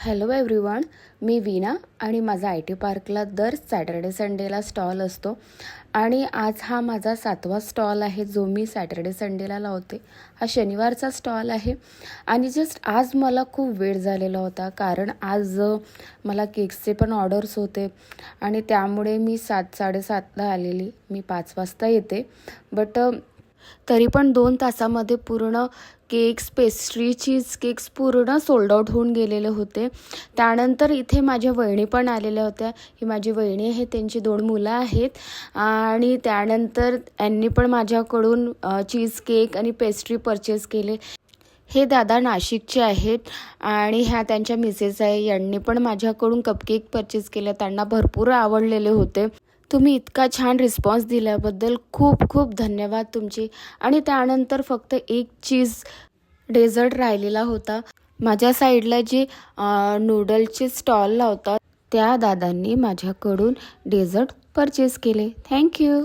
Hello everyone, मी वीणा आणि माझा IT पार्कला दर सॅटर्डे संडेला स्टॉल असतो आणि आज हा माझा 7वा स्टॉल आहे जो मी सॅटर्डे संडेला लावते. हा शनिवारचा स्टॉल आहे आणि जस्ट आज मला खूप वेळ झालेला होता कारण आज मला केक्सचे पण ऑर्डर्स होते आणि त्यामुळे मी 7:30ला आलेली. मी 5 वाजता येते बट तरी पण 2 तासामध्ये पूर्ण केक्स, पेस्ट्री, चीज केक्स पूर्ण सोल्ड आउट होऊन गेलेले होते. त्यानंतर इथे माझ्या वहिनी पण आलेल्या होत्या. ही माझी वहिनी आहे, त्यांची 2 मुलं आहेत आणि त्यानंतर यांनी पण माझ्याकडून चीज केक आणि पेस्ट्री परचेस केले. हे दादा नाशिकचे आहेत आणि ह्या त्यांच्या मिसेस आहे. यांनी पण माझ्याकडून कपकेक परचेस केले. त्यांना भरपूर आवडलेले होते. तुम्ही इतका छान रिस्पॉन्स दिल्याबद्दल खूप खूप धन्यवाद तुमचे. आणि त्यानंतर फक्त एक चीज डेझर्ट राहिलेला होता. माझ्या साईडला जे नूडल्सचे स्टॉल लावतात त्या दादांनी माझ्याकडून डेझर्ट परचेस केले. थँक्यू.